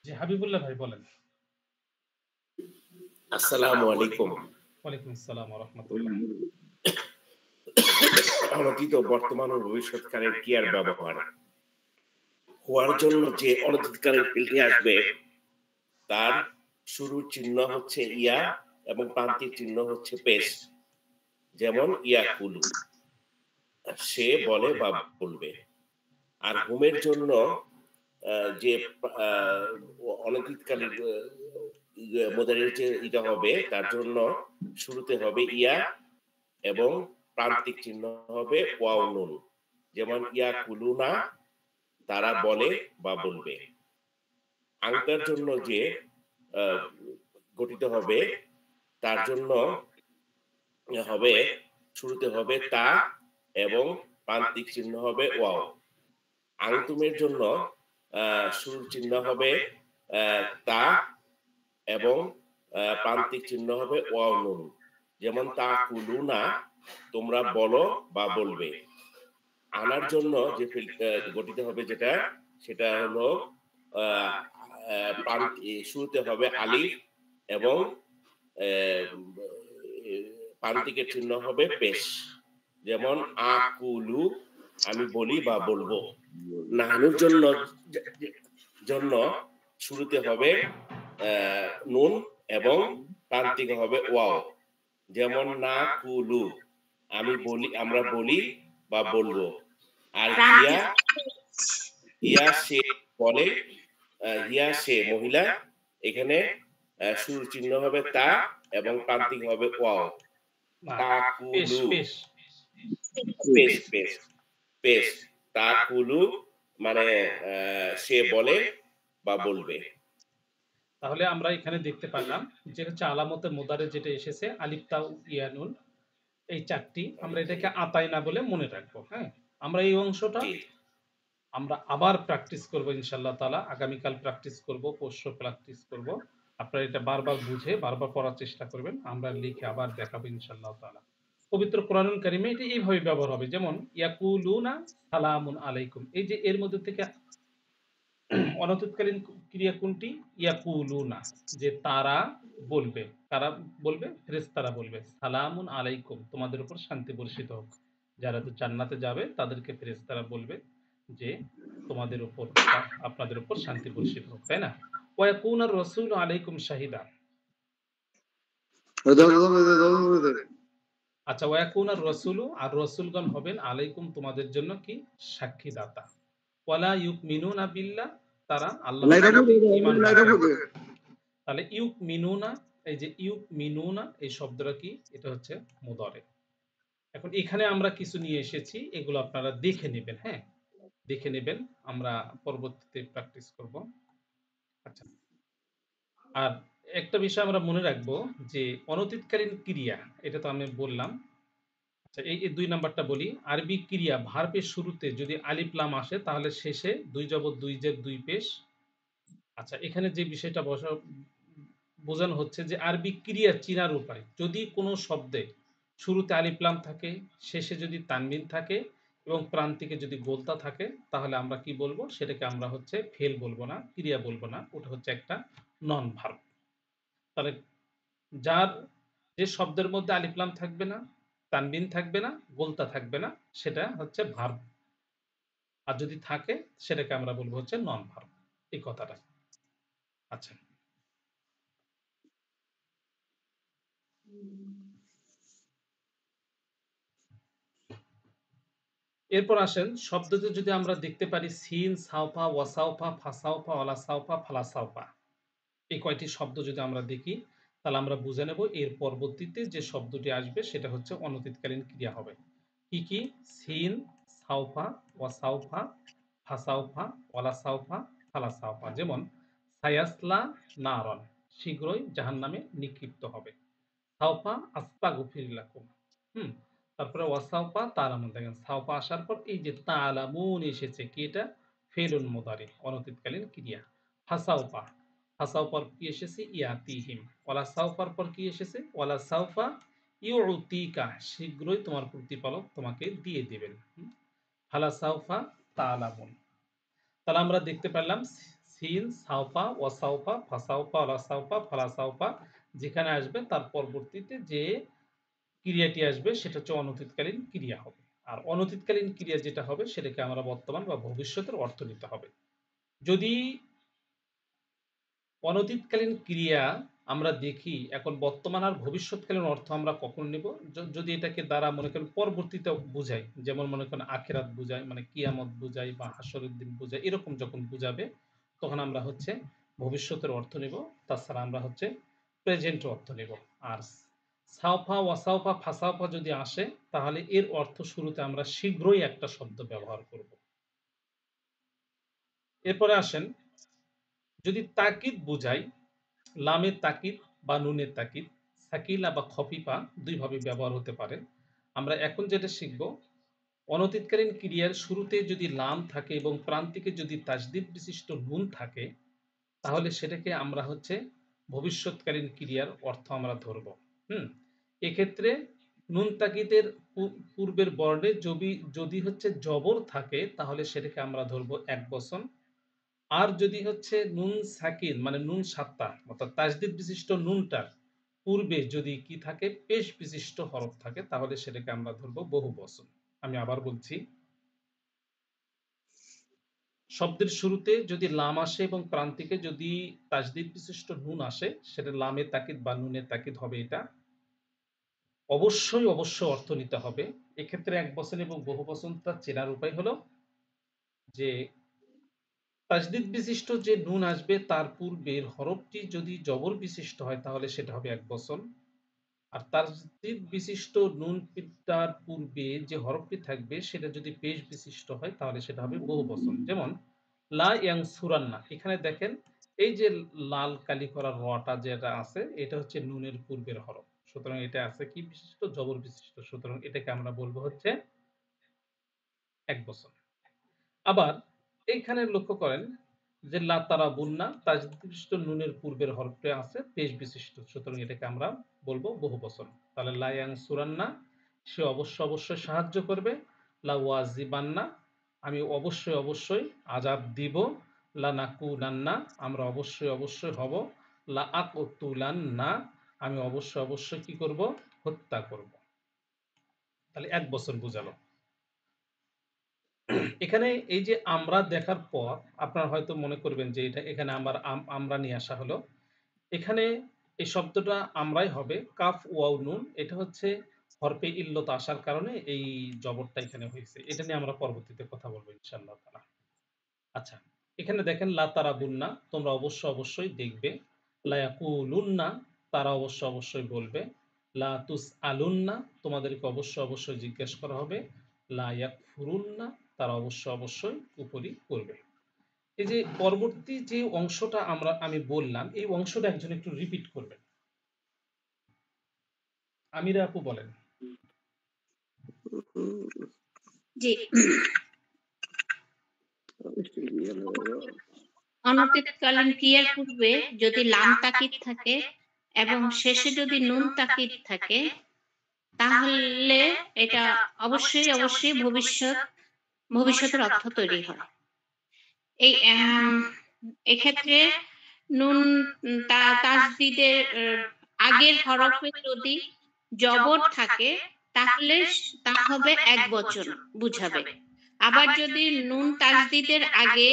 জি হাবিবুল্লাহ ভাই বলেন। আসসালামু আলাইকুম। ওয়ালাইকুম আসসালাম ওয়া রাহমাতুল্লাহ। অনতীত, বর্তমান ও ভবিষ্যৎকালের ক্রিয়ার ব্যবহার হওয়ার জন্য যে অনতীতকালের ফিল্ডটি আসবে তার শুরুর চিহ্ন হচ্ছে ইয়া এবং প্রান্তিক চিহ্ন হচ্ছে পেশ। যেমন ইয়াকুলু সে বলে বা বলবে। আর হুমের জন্য যে অনতীতকালের মোদারের যে এটা হবে তার জন্য শুরুতে হবে ইয়া এবং প্রান্তিক চিহ্ন হবে ওয়াও নুন। যেমন ইয়াকুলুনা তারা বলে বা বলবে। আংটার জন্য যে গঠিত হবে তার জন্য হবে শুরুতে হবে তা এবং প্রান্তিক চিহ্ন হবে ওয়াও। আংতুমের জন্য শুরুর চিহ্ন হবে তা এবং প্রান্তিক চিহ্ন হবে ওয়াও নুন। যেমন তা কুলুনা তোমরা বলো বা বলবে। আনার জন্য যে গঠিত হবে যেটা, সেটা হলো শুরুতে হবে আলিফ এবং প্রান্তিকের চিহ্ন হবে পেশ। যেমন আকুলু আমি বলি বা বলবো। নাহানুর জন্য শুরুতে হবে নুন এবং প্রান্তিকে হবে ওয়াও। যেমন না কুলু আমি বলি, আমরা বলি বা বলবো। আর হিয়া সে বলে, হিয়া সে মহিলা, এখানে শুরুর চিহ্ন হবে তা এবং প্রান্তিক হবে ওয়াও। তাকুলু পেশ পেশ পেশ তাকুলু মানে সে বলে বা বলবে। তাহলে আমরা এখানে দেখতে পারলাম যে হচ্ছে আলামতে মোদারে যেটা এসেছে আলিফ, তাও, ইয়া, নুন, এই 4টি আমরা এটাকে আতাই না বলে মনে রাখবো। হ্যাঁ, আমরা এই অংশটা আমরা আবার প্র্যাকটিস করব ইনশাআল্লাহ তাআলা। আগামীকাল প্র্যাকটিস করব, পরশু প্র্যাকটিস করব। আপনারা এটা বারবার বুঝে বারবার পড়ার চেষ্টা করবেন। আমরা লিখে আবার দেখাবো ইনশাআল্লাহ তাআলা। পবিত্র কোরআনুল কারীমে এটা এইভাবে ব্যবহার হবে। যেমন ইয়াকুলুনা সালামুন আলাইকুম, এই যে এর মধ্যে থেকে অনতীতকালীন ক্রিয়া কোনটি? ইয়াকুলুনা, যে তারা বলবে। কারা বলবে? ফেরেশতারা বলবে সালামুন আলাইকুম, তোমাদের উপর শান্তি বর্ষিত হোক। যারা তো জান্নাতে যাবে তাদেরকে ফেরেশতারা বলবে যে তোমাদের উপর, আপনাদের উপর শান্তি বর্ষিত হোক, তাই না? ওয়াকুনার রাসূলু আলাইকুম শাহিদা। আচ্ছা, ওয়াকুনার রাসূলু, আর রাসূলগণ হবেন আলাইকুম তোমাদের জন্য কি? সাক্ষীদাতা। ওয়ালা ইউমিনুনা বিল্লাহ, তারা আল্লাহর প্রতি ঈমান রাখে। তাহলে ইউমিনুনা, এই যে ইউমিনুনা এই শব্দটা কি? এটা হচ্ছে মুদারে। এখন এখানে আমরা কিছু নিয়ে এসেছি, এগুলো আপনারা দেখে নেবেন। হ্যাঁ, দেখে নেবেন, আমরা পরবর্তীতে প্র্যাকটিস করব। আচ্ছা, আর একটা বিষয় আমরা মনে রাখবো যে অনতীতকালীন ক্রিয়া, এটা তো আমি বললাম। আচ্ছা, এই 2 নাম্বারটা বলি। আরবি ক্রিয়া ভার্বের শুরুতে যদি আলিফ লাম আসে তাহলে শেষে 2 জবর 2 জের 2 পেশ। আচ্ছা, এখানে যে বিষয়টা বোঝানো হচ্ছে যে আরবি ক্রিয়া চিনার উপায়, যদি কোনো শব্দে শুরুতে আলিফ লাম থাকে, শেষে যদি তানবিন থাকে এবং প্রান্তিকে যদি গোলতা থাকে, তাহলে আমরা কি বলবো? সেটাকে আমরা হচ্ছে ফেল বলবো না, ক্রিয়া বলবো না, ওটা হচ্ছে একটা নন ভার্ব। তাহলে যার যে শব্দের মধ্যে আলিফ লাম থাকবে না, তানবিন থাকবে না, গোলতা থাকবে না, সেটা হচ্ছে ভার্ব। আর যদি থাকে সেটাকে আমরা বলবো হচ্ছে নন ভার্ব, এই কথাটা। আচ্ছা, এরপর আসেন শব্দতে যদি আমরা দেখতে পারি সিন, সাউফা, ওয়াসাউফা, ফাসাউফা, ওয়ালাসাউফা, ফালাসাউফা, এই কয়টি শব্দ যদি আমরা দেখি তাহলে আমরা বুঝে নেব এর পরবর্তীতে যে শব্দটি আসবে সেটা হচ্ছে অনতীতকালীন ক্রিয়া হবে। কি কি? সিন, সাউফা, ওয়াসাউফা, ফাসাউফা, ওয়ালাসাউফা, ফালাসাউফা। যেমন সায়াসলা নারন, শীঘ্রই জাহান্নামে নিক্ষিপ্ত হবে। সাউফা আস্তাগফির লাকুম। তারপরে ওয়াসাউফা তালামুন। দেখেন সাউফা আসার পর এই যে তালামুন এসেছে, কি এটা? ফেলুন মুদারি, অনতীতকালীন ক্রিয়া। ফাসাউফা, ফাসাউফার কি এসেছে? ইয়াতিহিম। ওয়ালা সাউফার পর কি এসেছে? ওয়ালা সাউফা ইউতিকা, শীঘ্রই তোমার প্রতিপালক তোমাকে দিয়ে দিবেন। ফালা সাউফা তালামুন। তাহলে আমরা দেখতে পেলাম সিন, সাউফা, ওয়াসাউফা, ফাসাউফা, ওয়ালা সাউফা, ফালা সাউফা যেখানে আসবে তার পরবর্তীতে যে ক্রিয়াটি আসবে সেটা হচ্ছে অনতীতকালীন ক্রিয়া হবে। আর অনতীতকালীন ক্রিয়া যেটা হবে সেটাকে আমরা বর্তমান বা ভবিষ্যতের অর্থ নিতে হবে। যদি অনতীতকালীন ক্রিয়া আমরা দেখি, এখন বর্তমান আর ভবিষ্যৎকালীন অর্থ আমরা কখন নেব? যদি এটাকে দ্বারা মনে করেন পরবর্তীতে বুঝাই, যেমন মনে করেন আখিরাত বুঝাই, মানে কিয়ামত বুঝাই বা হাসরের দিন বুঝাই, এরকম যখন বুঝাবে তখন আমরা হচ্ছে ভবিষ্যতের অর্থ নেব। তাছাড়া আমরা হচ্ছে প্রেজেন্ট অর্থ নেব। আর সাউফা, ওয়াসাউফা, ফাসাউফা যদি আসে তাহলে এর অর্থ শুরুতে আমরা শীঘ্রই একটা শব্দ ব্যবহার করব। এরপরে আসেন যদি তাকিদ বুঝাই, লামের তাকিদ বা নুনের তাকিদ, সাকিলা বা খফিফা দুইভাবে ব্যবহার হতে পারে। আমরা এখন যেটা শিখব, অনতীতকালীন ক্রিয়ার শুরুতে যদি লাম থাকে এবং প্রান্তিকে যদি তাজদিদ বিশিষ্ট নুন থাকে তাহলে সেটাকে আমরা হচ্ছে ভবিষ্যৎকালীন ক্রিয়ার অর্থ আমরা ধরব। এক্ষেত্রে নুন তাকিদের পূর্বের বর্ণে যদি হচ্ছে জবর থাকে তাহলে সেটাকে আমরা ধরব এক বচন। আর যদি হচ্ছে নুন সাকিন মানে নুন সাত্তা অর্থাৎ তাজদিদ বিশিষ্ট নুনটার পূর্বে যদি কি থাকে, পেশ বিশিষ্ট হরফ থাকে, তাহলে সেটাকে আমরা ধরবো বহু বচন। আমি আবার বলছি, শব্দের শুরুতে যদি লাম আসে এবং প্রান্তিকে যদি তাজদিদ বিশিষ্ট নুন আসে সেটা লামের তাকিদ বা নুনের তাকিদ হবে। এটা অবশ্যই অর্থ নিতে হবে। এক্ষেত্রে এক বচন এবং বহু বচনটা চেনার উপায় হলো যে তাজদিদ বিশিষ্ট যে নুন আসবে তার পূর্বের হরফটি যদি জবর বিশিষ্ট হয় তাহলে সেটা হবে এক বচন। আর তাজদিদ বিশিষ্ট নুনটার পূর্বে যে হরফটি থাকবে সেটা যদি পেশ বিশিষ্ট হয় তাহলে সেটা হবে বহু বচন। যেমন লা ইয়ানসুরান্না, এখানে দেখেন এই যে লাল কালি করা রটা যেটা আছে এটা হচ্ছে নুনের পূর্বের হরফ, সুতরাং এটা আছে কি বিশিষ্ট? জবর বিশিষ্ট, সুতরাং এটাকে আমরা বলবো হচ্ছে এক বচন। আবার এইখানে লক্ষ্য করেন যে লা তারাবুন্না, তাজদিদ বিশিষ্ট নুনের পূর্বের হরফে আছে পেশ বিশিষ্ট, সুতরাং এটাকে আমরা বলবো বহু বচন। তাহলে লা ইয়ানসুরান্না, সে অবশ্যই সাহায্য করবে। লা ওয়াজিবান্না, আমি অবশ্যই আযাব দিব। লা নাকুনান্না, আমরা অবশ্যই হব। লা আকতুলান্না, আমি অবশ্যই কি করব? হত্যা করব। তাহলে এক বছর বুঝালো। এখানে এই যে আমরা দেখার পর আপনারা হয়তো মনে করবেন যে এটা এখানে আমরা নিয়ে আসা হলো। এখানে এই শব্দটা আমরাই হবে, কাফ ওয়াও নুন, এটা হচ্ছে হরফে ইল্লত আসার কারণে এই জবরটা এখানে হয়েছে। এটা নিয়ে আমরা পরবর্তীতে কথা বলবো ইনশাআল্লাহ তাআলা। আচ্ছা, এখানে দেখেন লা তারাবুন্না, তোমরা অবশ্যই দেখবে। লা ইয়াকুলুন্না, তারা অবশ্যই বলবে। লা তুসআলুন্না, তোমাদেরকে অবশ্যই জিজ্ঞেস করা হবে। লা ইয়াকফুরুন্না, তারা অবশ্যই কুফরি করবে। এই যে পরবর্তী যে অংশটা আমি বললাম এই অংশটা একজন একটু রিপিট করবেন। আমিরা আপু বলেন। জি, অনতীতকালীন ক্রিয়ার পূর্বে যদি লাম তাকিদ থাকে এবং শেষে যদি নুন তাকিদ থাকে তাহলে এটা অবশ্যই ভবিষ্যতের অর্থ তৈরি হয়। এই এক্ষেত্রে নুন তাসদিদের আগের হরফে যদি জবর থাকে তাহলে তা হবে এক বচন বুঝাবে। আবার যদি নুন তাসদিদের আগে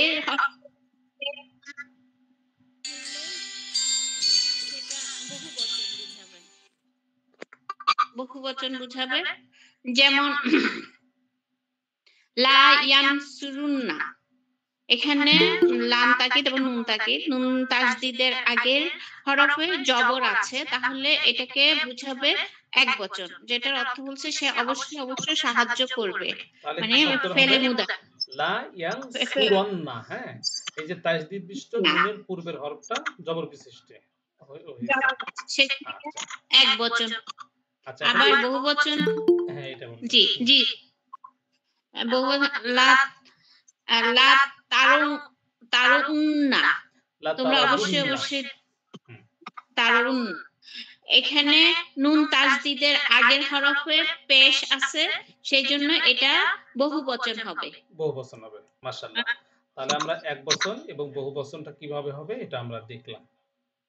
বহুবচন বুঝাবে। যেমন লা ইয়ানসুরুন্না, এখানে লাম তাকিদ এবং নুন তাকিদ, নুন তাসদিদের আগের হরফে জবর আছে, তাহলে এটাকে বুঝাবে এক বচন, যেটার অর্থ বলছে সে অবশ্যই অবশ্যই সাহায্য করবে, মানে ফেলে মুদা লা ইয়ানসুরুন্না। হ্যাঁ, এই যে তাসদিদ বিশিষ্ট নুনের পূর্বের হরফটা জবর বিশিষ্ট এক বচন। আবার বহুবচন, হ্যাঁ এটা বলুন। জি জি, লা তারুন্না, তোমরা অবশ্যই অবশ্যই তারুন। এখানে নুন তাসদিদের আগের হরফে পেশ আছে, সেই জন্য এটা বহুবচন হবে। বহুবচন হবে, মাশাআল্লাহ। তাহলে আমরা এক বচন এবং বহুবচনটা কিভাবে হবে এটা আমরা দেখলাম।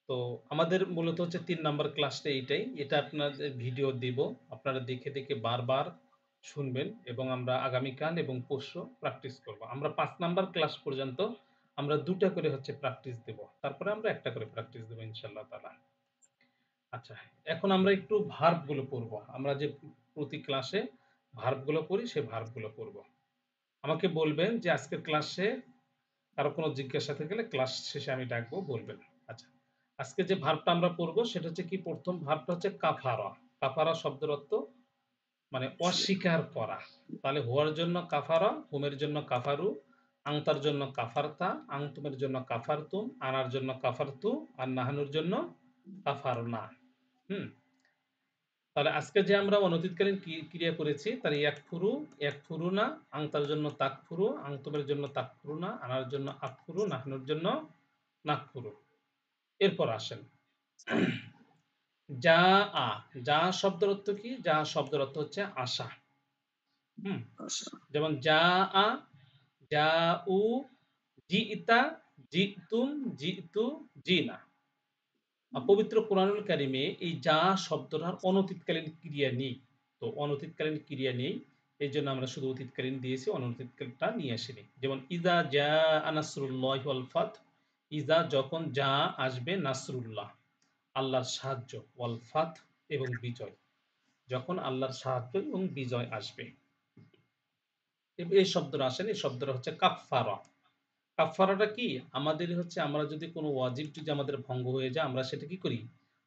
তো আমাদের মূলত হচ্ছে 3 নাম্বার ক্লাসটা এইটাই। এটা আপনাদের ভিডিও দিব, আপনারা দেখে দেখে বারবার শুনবেন এবং আমরা আগামীকাল এবং পরশু প্র্যাকটিস করব। আমরা 5 নাম্বার ক্লাস পর্যন্ত আমরা 2টা করে হচ্ছে প্র্যাকটিস দেব, তারপরে আমরা 1টা করে প্র্যাকটিস দেব ইনশাআল্লাহ তাআলা। আচ্ছা, এখন আমরা একটু ভার্বগুলো পড়ব। আমরা যে প্রতি ক্লাসে ভার্বগুলো পড়ি সেই ভার্বগুলো পড়ব। আমাকে বলবেন যে আজকের ক্লাসে কারো কোনো জিজ্ঞাসা থাকলে ক্লাস শেষে আমি ডাকবো, বলবেন। আচ্ছা, আজকে যে ভার্বটা আমরা পড়বো সেটা হচ্ছে কি, প্রথম ভার্বটা হচ্ছে কাফারা। কাফারা শব্দের অর্থ মানে অস্বীকার করা। তাহলে হুয়ার জন্য কাফারা, হুমের জন্য কাফারু, আংতার জন্য কাফারতা, আংতুমের জন্য কাফারতুম, আনার জন্য কাফারতু, আর নাহানুর জন্য কাফারনা। তাহলে আজকে যে আমরা অনতীতকালীন ক্রিয়া করেছি তাহলে ইয়াকফুরু, ইয়াকফুরুনা, আংতার জন্য তাকফুরু, আংতুমের জন্য তাকফুরুনা, আনার জন্য আকফুরু, নাহনুর জন্য নাকফুরু। এরপর আসেন যা আ। যা শব্দের অর্থ কি? যা শব্দের অর্থ হচ্ছে আশা। যেমন যা আ, যা উ, জিইতা, জিতুম, জিতু, জিনা। পবিত্র কোরআনুল কারিমে এই যা শব্দটার অনতীতকালীন ক্রিয়া নেই। তো অনতীতকালীন ক্রিয়া নেই, এই জন্য আমরা শুধু অতীতকালীন দিয়েছি, অনতীতকালীনটা নিয়ে আসিনি। যেমন ইজা যা নাসরুল্লাহ ওয়াল ফাত, ইজা যখন যা আসবে, নাসরুল্লাহ আল্লাহর সাহায্য, ওয়াল ফাত এবং বিজয়, যখন আল্লাহর সাহায্য এবং বিজয় আসবে। এই শব্দটা আসেন, এই শব্দটা হচ্ছে কাফফারা। কাফফারাটা কি? আমাদের হচ্ছে আমরা যদি কোনো ওয়াজিব যদি আমাদের ভঙ্গ হয়ে যায়, আমরা সেটা কি করি?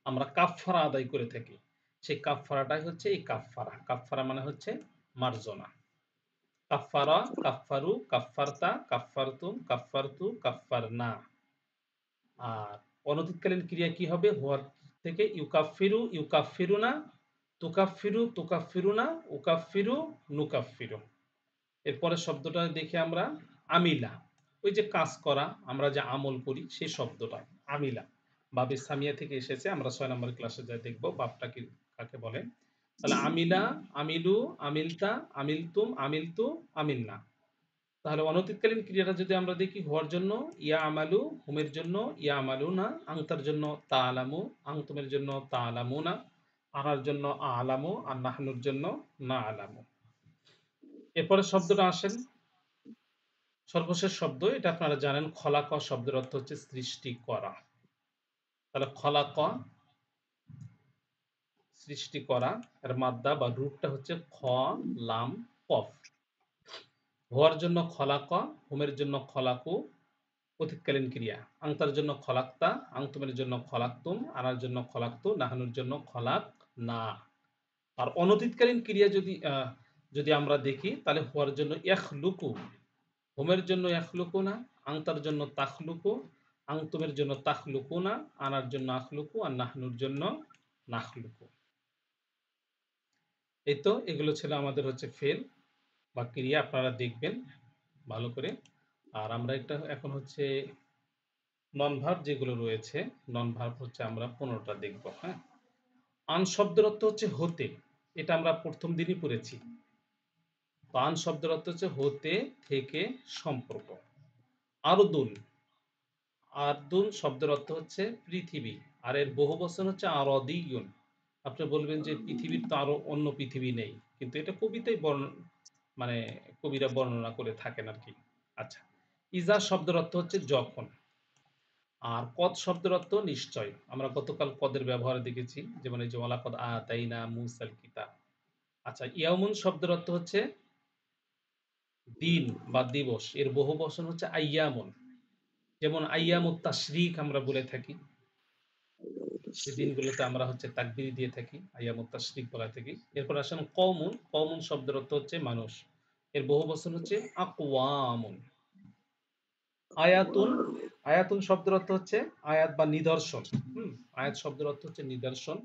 আমরা কাফফারা আদায় করে থাকি। সেই কাফফারাটাই হচ্ছে এই কাফফারা। কাফফারা মানে হচ্ছে মার্জনা। কাফফারা, কাফফারু, কাফফারতা, কাফফারতুম, কাফফারতু, কাফফারনা। আর অনতীতকালীন ক্রিয়া কি হবে? হুয়ার থেকে ইউকাফিরু, ইউকাফিরুনা, তুকাফিরু, তুকাফিরুনা, উকাফিরু, নুকাফিরু। এরপরে শব্দটা দেখি আমরা, আমিলা। ওই যে কাজ করা, আমরা যে আমল করি সেই শব্দটা আমিলা বাবে সামিয়া থেকে এসেছে। আমরা 6 নম্বর ক্লাসে যা দেখব বাপটা কি কাকে বলে। তাহলে আমিলা, আমিলু, আমিলতা, আমিলতুম, আমিলতু, আমিলনা। তাহলে অনতীতকালীন ক্রিয়াটা যদি আমরা দেখি, হওয়ার জন্য ইয়া আমালু, হুমের জন্য ইয়া আমালুনা, আংতার জন্য তা আলামু, আংতুমের জন্য তা আলামুনা, আনার জন্য আলামু, আর নাহনুর জন্য না আলামু। এরপরে শব্দটা আসেন সর্বশেষ শব্দ, এটা আপনারা জানেন, খলাক শব্দের অর্থ হচ্ছে সৃষ্টি করা। তাহলে খলাক সৃষ্টি করা, এর মাদ্দা বা রূপটা হচ্ছে খ, লাম, কফ। হওয়ার জন্য খলাক, হুমের জন্য খলাকু অতীতকালীন ক্রিয়া, আংতার জন্য খলাক্তা, আংতুমের জন্য খলাক্তুম, আনার জন্য খলাক্তু, নাহানুর জন্য খলাক না। আর অনতীতকালীন ক্রিয়া যদি আমরা দেখি তাহলে হওয়ার জন্য ইয়াখলুকু, হুমের জন্য ইয়াখলুকুনা, আংতার জন্য তাখলুকু, আংতুমের জন্য তাখলুকুনা, আনার জন্য আখলুকু, আর নাহনুর জন্য নাখলুকু। এই তো এগুলো ছিল আমাদের হচ্ছে ফেল বা ক্রিয়া, আপনারা দেখবেন ভালো করে। আর আমরা একটা এখন হচ্ছে নন ভার্ব যেগুলো রয়েছে, নন ভার্ব হচ্ছে আমরা 15টা দেখব। হ্যাঁ, আন শব্দের অর্থ হচ্ছে হতে, এটা আমরা প্রথম দিনই পড়েছি। আন শব্দের অর্থ হচ্ছে হতে, থেকে, সম্পর্ক। আরদুন, আরদুন শব্দের অর্থ হচ্ছে পৃথিবী, আর এর বহু বচন হচ্ছে আরদিয়ুন। আপনি বলবেন যে পৃথিবীর তো আরো অন্য পৃথিবী নেই, কিন্তু এটা কবিতায় মানে কবিরা বর্ণনা করে থাকেন আর কি। আচ্ছা, ইজা শব্দের অর্থ হচ্ছে যখন, আর কদ শব্দের অর্থ নিশ্চয়। আমরা গতকাল কদের ব্যবহার দেখেছি, যেমন এই যে ওয়ালাকদ আতাইনা মুসাল কিতাব। আচ্ছা, ইয়ামুন শব্দের অর্থ হচ্ছে দিন বা দিবস, এর বহু বচন হচ্ছে আইয়ামুন। যেমন আইয়ামুত তাশরিক আমরা বলে থাকি, সেই দিনগুলোতে আমরা হচ্ছে তাকবীর দিয়ে থাকি, আইয়ামুত তাশরিক বলা থাকি। এরপর আসেন কওমুন। কওমুন শব্দের অর্থ হচ্ছে মানুষ, এর বহু বচন হচ্ছে আকওয়ামুন। আয়াতুন। আয়াতুন শব্দের অর্থ হচ্ছে আয়াত বা নিদর্শন। আয়াত শব্দের অর্থ হচ্ছে নিদর্শন।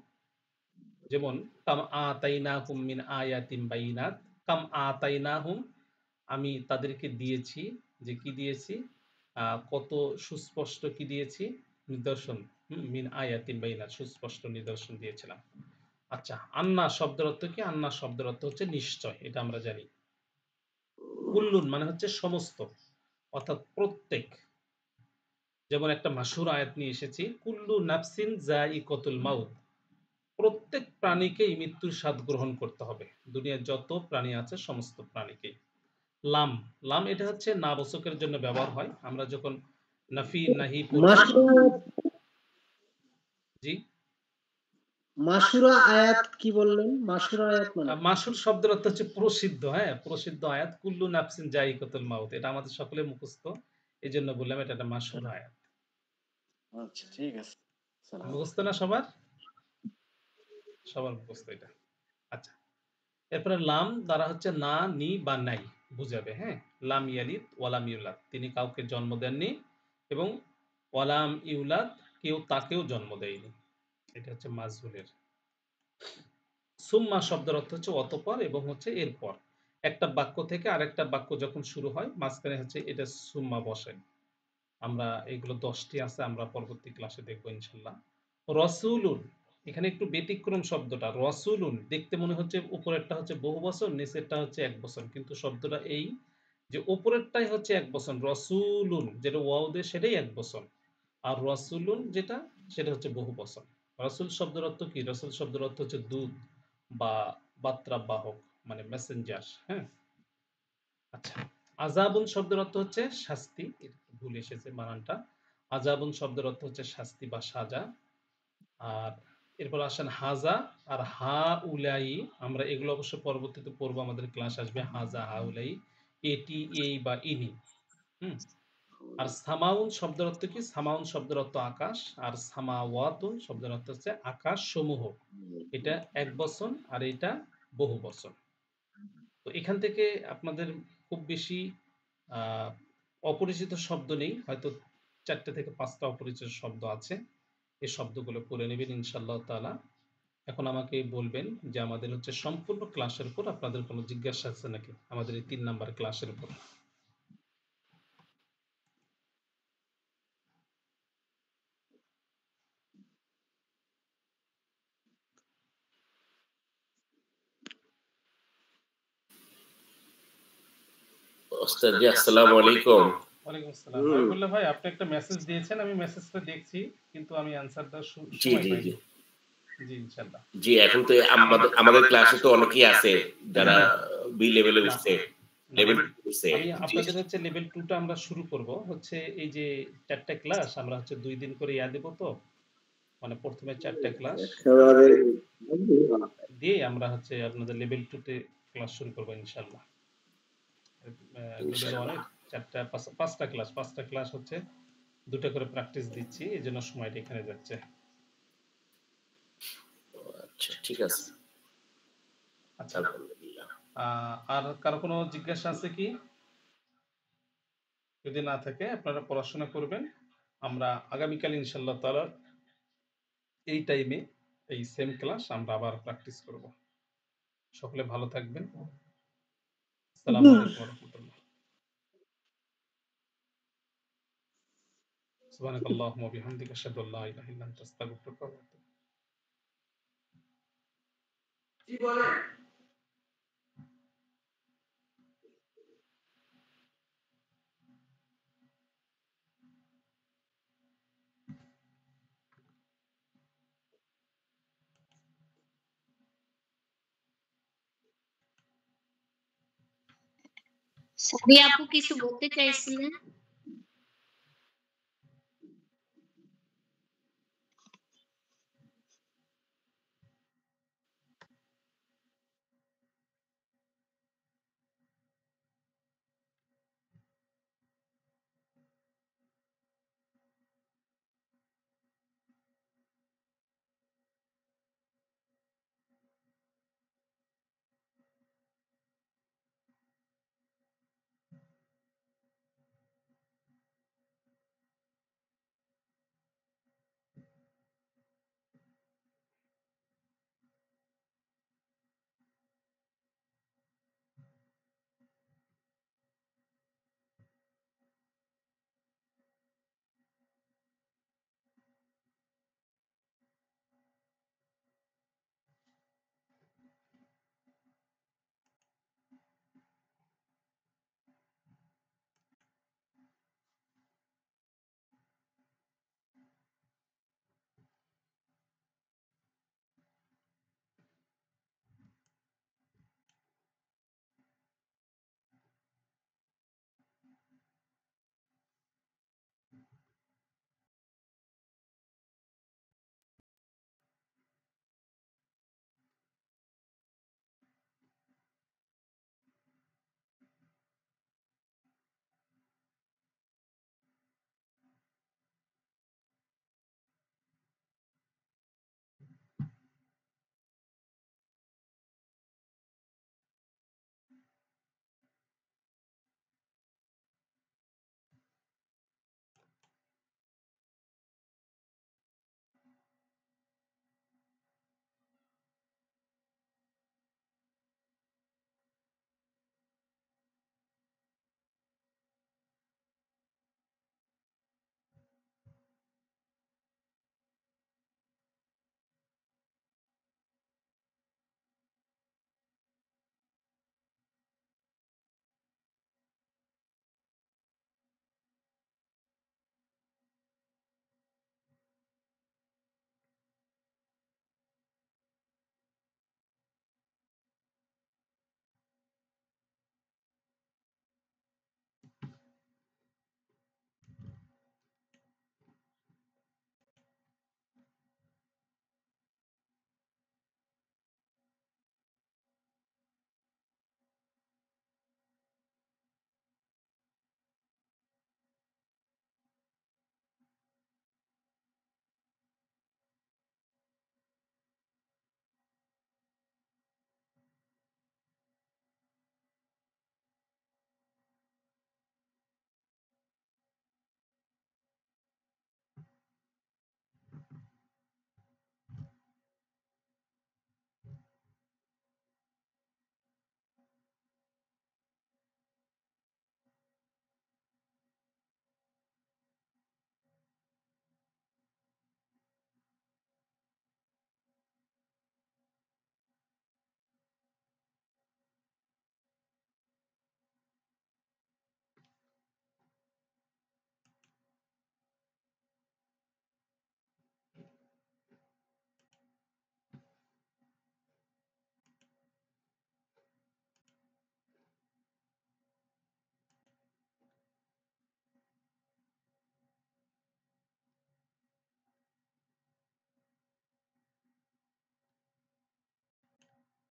যেমন কাম আতাইনাহুম মিন আয়াতিন বাইনাত। কাম আতাইনাহুম, আমি তাদেরকে দিয়েছি, যে কি দিয়েছি, কত সুস্পষ্ট কি দিয়েছি, নিদর্শন। মিন আয়াতিন বাইনাত, সুস্পষ্ট নিদর্শন দিয়েছিলাম। আচ্ছা, আন্না শব্দের অর্থ কি? আন্না শব্দের অর্থ হচ্ছে নিশ্চয়, এটা আমরা জানি। কুল্লুন মানে হচ্ছে সমস্ত, অর্থাৎ প্রত্যেক। যেমন একটা মাশহুর আয়াত নিয়ে এসেছি, কুল্লু নাফসিন যায়িকাতুল মাউত, প্রত্যেক প্রাণীকেই মৃত্যুর স্বাদ গ্রহণ করতে হবে। দুনিয়ার যত প্রাণী আছে সমস্ত প্রাণীকেই। লাম। লাম এটা হচ্ছে নাবচকের জন্য ব্যবহার হয়। আমরা যখন নাফি নাহি পড়ব। জি, মাসুরা আয়াত কি বললেন? মাসুরা আয়াত মানে মাসুর শব্দের অর্থ হচ্ছে প্রসিদ্ধ। হ্যাঁ, প্রসিদ্ধ আয়াত। কুল্লু নাফসিন যায়িকাতুল মাউত, এটা আমাদের সকলে মুখস্থ, এই জন্য বললাম এটা একটা মাসুর আয়াত। আচ্ছা, ঠিক আছে। মুখস্থ না সবার? সবার মুখস্থ এটা। আচ্ছা, এরপরে লাম দ্বারা হচ্ছে না, নি বা নাই বুঝাবে। হ্যাঁ, লাম ইয়ালিদ ওয়ালাম ইউলাদ, তিনি কাউকে জন্ম দেননি, এবং ওয়ালাম ইউলাদ, কেউ তাকেও জন্ম দেয়নি। এটা হচ্ছে মাজহুলের। সুম্মা শব্দের অর্থ হচ্ছে অতঃপর এবং হচ্ছে এরপর। একটা বাক্য থেকে আরেকটা বাক্য যখন শুরু হয়, মাঝখানে হচ্ছে এটা সুম্মা বসে। আমরা এগুলো 10টি আছে, আমরা পরবর্তী ক্লাসে দেখবো ইনশাল্লাহ। রসুলুন, এখানে একটু ব্যতিক্রম শব্দটা। রসুলুন দেখতে মনে হচ্ছে উপরেরটা হচ্ছে বহু বচন, নিচেরটা হচ্ছে এক বচন, কিন্তু শব্দটা এই যে উপরেরটাই হচ্ছে এক বচন, রসুলুন যেটা ওয়াও দিয়ে সেটাই এক বচন, আর রসুলুন যেটা সেটা হচ্ছে বহু বচন। রসুল শব্দের অর্থ কি? রসুল শব্দের অর্থ হচ্ছে দূত বা বার্তা বাহক, মানে মেসেঞ্জার। হ্যাঁ, আচ্ছা, আযাবুন শব্দের অর্থ হচ্ছে শাস্তি, ভুল এসেছে বানানটা। আযাবুন শব্দের অর্থ হচ্ছে শাস্তি বা সাজা। আর এরপর আসেন হাজা আর হা উলাই, আমরা এগুলো অবশ্য পরবর্তীতে পড়বো, আমাদের ক্লাস আসবে হাজা হা উলাই, এটি এই বা ইনি। আর সামাউন শব্দের অর্থ কি? সামাউন শব্দের অর্থ আকাশ, আর সামাওয়াতুন শব্দের অর্থ হচ্ছে আকাশ সমূহ। এটা এক বচন আর এটা বহু বচন। তো এখান থেকে আপনাদের খুব বেশি অপরিচিত শব্দ নেই, হয়তো 4টে থেকে 5টা অপরিচিত শব্দ আছে। এই শব্দগুলো পড়ে নেবেন ইনশাআল্লাহ তাআলা। এখন আমাকে বলবেন যে আমাদের হচ্ছে সম্পূর্ণ ক্লাসের উপর আপনাদের কোনো জিজ্ঞাসা আছে নাকি, আমাদের এই 3 নাম্বার ক্লাসের উপর? ওস্তাদ জি, আসসালামু আলাইকুম। ওয়ালাইকুম আসসালাম। আমি বললাম ভাই আপনি একটা মেসেজ দিয়েছেন, আমি মেসেজটা দেখছি, কিন্তু আমি অ্যানসার দেওয়ার জি সময় জি পাইনি। জি জি ইনশাআল্লাহ। জি, এখন তো আমাদের ক্লাসে তো অনেকেই আছে যারা বি লেভেলে না, উঠছে, না, লেভেল আমি উঠছে। আমি জি আপনাদের হচ্ছে লেভেল 2টা আমরা শুরু করব হচ্ছে এই যে 4টা ক্লাস আমরা হচ্ছে 2 দিন করে দেব, তো মানে প্রথমে 4টা ক্লাস দিয়ে আমরা হচ্ছে আপনাদের লেভেল 2 তে ক্লাস শুরু করব ইনশাআল্লাহ। লেভেল 1 ইনশাআল্লাহ। এর 5টা ক্লাস হচ্ছে 2টা করে প্র্যাকটিস দিচ্ছি, এজন্য সময়টা এখানে যাচ্ছে। আচ্ছা, ঠিক আছে। আচ্ছা, আলহামদুলিল্লাহ। আর কারো কোনো জিজ্ঞাসা আছে কি? যদি না থাকে আপনারা পড়াশোনা করবেন। আমরা আগামীকাল ইনশাআল্লাহ তাআলা এই টাইমে এই সেম ক্লাস আমরা আবার প্র্যাকটিস করব। সকলে ভালো থাকবেন। আসসালামু আলাইকুম ওয়া রাহমাতুল্লাহ। সুবহানাকাল্লাহুম্মা ওয়া বিহামদিকা আশহাদু আল্লা ইলাহা ইল্লা আনতা আস্তাগফিরুকা ওয়া আতুবু ইলাইক। সাদিয়া আপু কিছু বলতে চাইছিলেন?